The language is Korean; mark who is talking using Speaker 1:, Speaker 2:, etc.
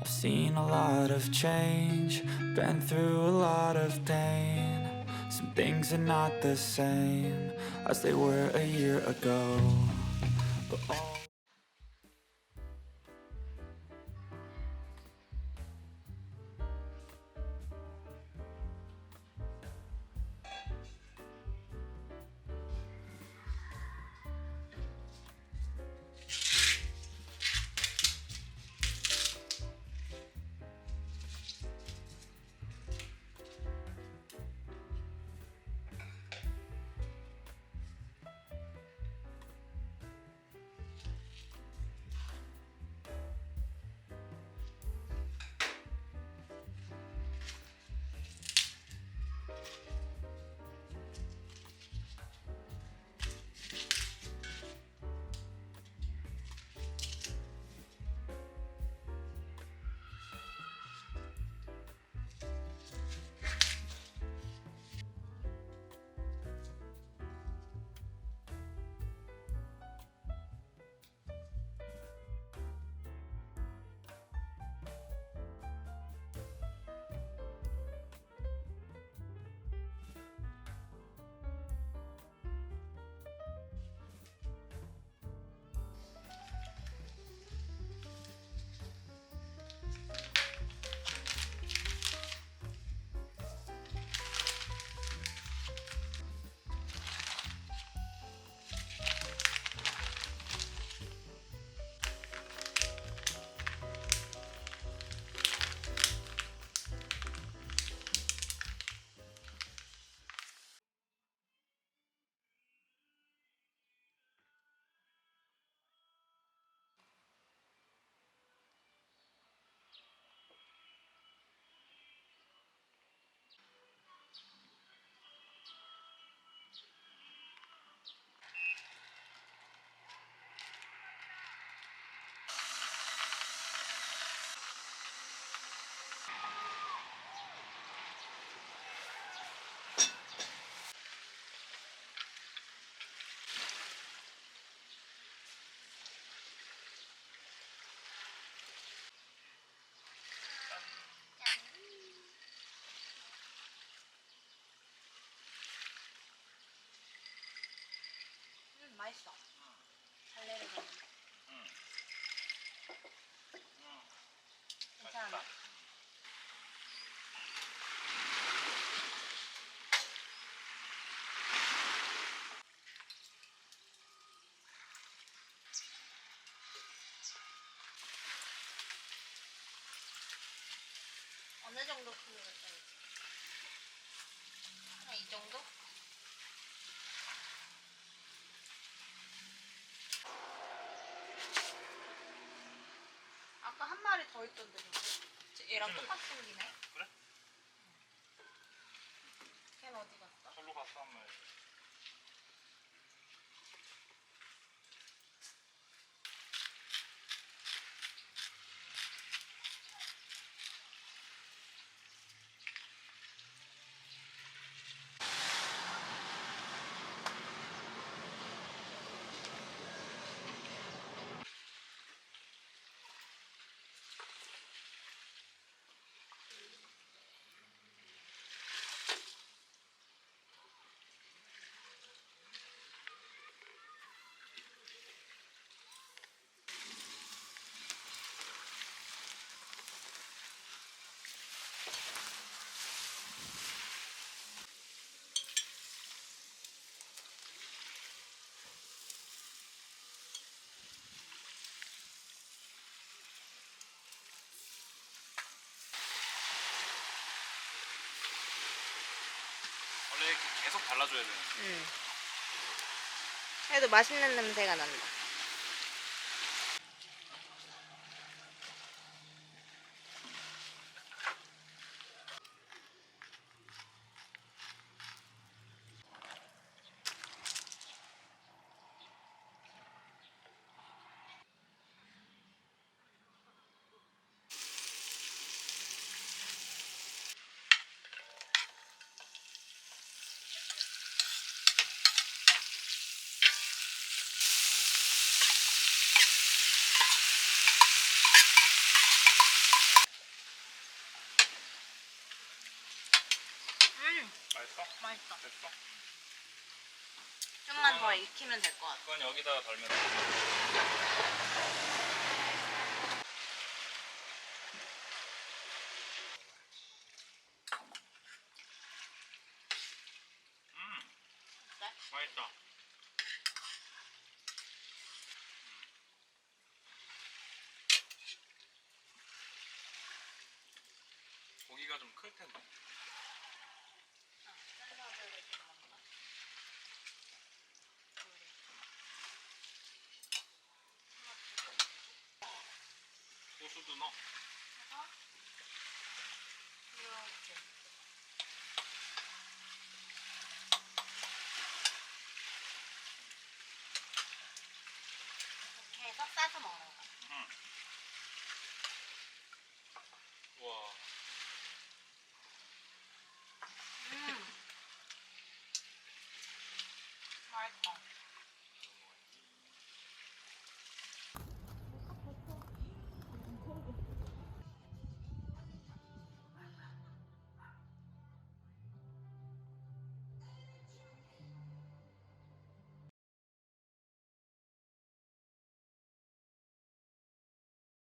Speaker 1: I've seen a lot of change, been through a lot of pain. Some things are not the same as they were a year ago. But all
Speaker 2: 맛있어. 달래를 먹는데. 괜찮아. 어느 정도 크기를 써야지? 한 이 정도? 아까 한 마리 더 있던데. 얘랑 똑같이 생기네?
Speaker 3: 그래?
Speaker 2: 걔는 어디 갔어?
Speaker 3: 절로 갔어 한 마리. 원래 이렇게 계속 발라줘야 되는.
Speaker 2: 응. 그래도 맛있는 냄새가 난다.
Speaker 3: 맛있어?
Speaker 2: 맛있어.
Speaker 3: 됐어?
Speaker 2: 좀만 더 익히면 될 것 같아.
Speaker 3: 그건 여기다가 덜면 돼.
Speaker 2: 어때?
Speaker 3: 맛있다. 고기가 좀 클 텐데.
Speaker 2: 샐러드를 좀 먹나?
Speaker 3: 소스도 넣어.
Speaker 2: 이렇게. 이렇게 해서 싸서 먹는 거야.
Speaker 3: 응. 우와.
Speaker 2: 맛있다.